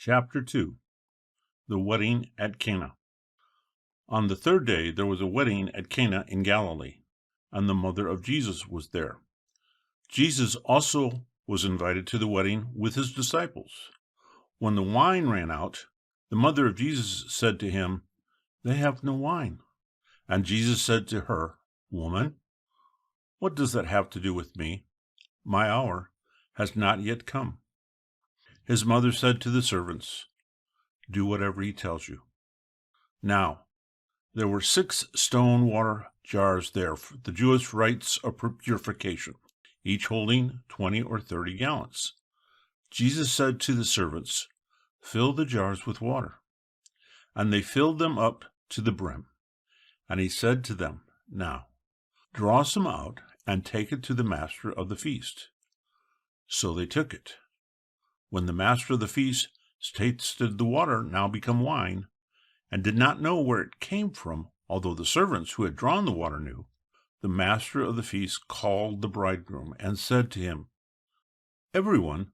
Chapter 2 The Wedding at Cana. On the third day there was a wedding at Cana in Galilee, and the mother of Jesus was there. Jesus also was invited to the wedding with his disciples. When the wine ran out, the mother of Jesus said to him, "They have no wine." And Jesus said to her, "Woman, what does that have to do with me? My hour has not yet come." His mother said to the servants, "Do whatever he tells you." Now, there were 6 stone water jars there for the Jewish rites of purification, each holding 20 or 30 gallons. Jesus said to the servants, "Fill the jars with water." And they filled them up to the brim. And he said to them, "Now, draw some out and take it to the master of the feast." So they took it. When the master of the feast tasted the water now become wine, and did not know where it came from, although the servants who had drawn the water knew, the master of the feast called the bridegroom and said to him, "Everyone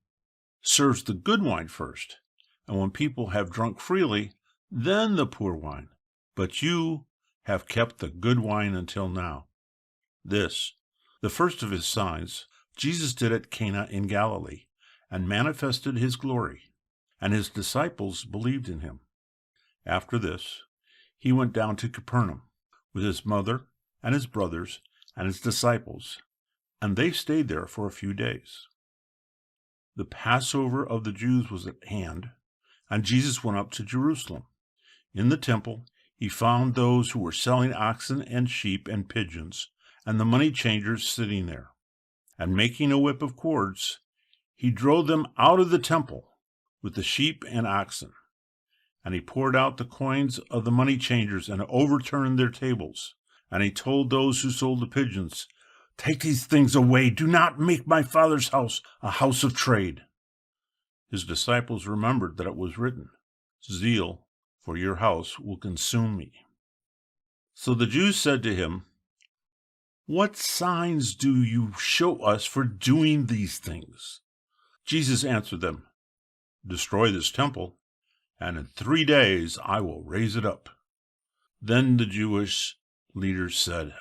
serves the good wine first, and when people have drunk freely, then the poor wine. But you have kept the good wine until now." This, the first of his signs, Jesus did at Cana in Galilee, and manifested his glory, and his disciples believed in him. After this, he went down to Capernaum with his mother and his brothers and his disciples, and they stayed there for a few days. The Passover of the Jews was at hand, and Jesus went up to Jerusalem. In the temple, he found those who were selling oxen and sheep and pigeons, and the money changers sitting there. And making a whip of cords, he drove them out of the temple with the sheep and oxen. And he poured out the coins of the money changers and overturned their tables. And he told those who sold the pigeons, "Take these things away. Do not make my Father's house a house of trade." His disciples remembered that it was written, "Zeal for your house will consume me." So the Jews said to him, "What signs do you show us for doing these things?" Jesus answered them, "Destroy this temple, and in 3 days I will raise it up." Then the Jewish leaders said,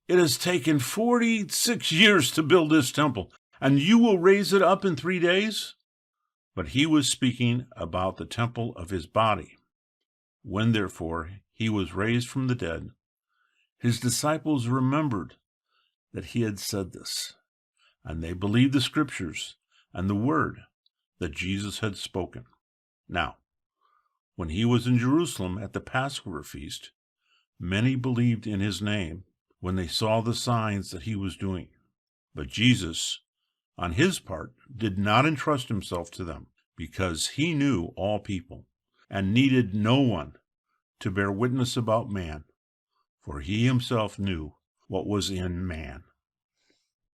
"It has taken 46 years to build this temple, and you will raise it up in 3 days?" But he was speaking about the temple of his body. When, therefore, he was raised from the dead, his disciples remembered that he had said this, and they believed the scriptures and the word that Jesus had spoken. Now, when he was in Jerusalem at the Passover feast, many believed in his name when they saw the signs that he was doing. But Jesus, on his part, did not entrust himself to them, because he knew all people, and needed no one to bear witness about man, for he himself knew what was in man.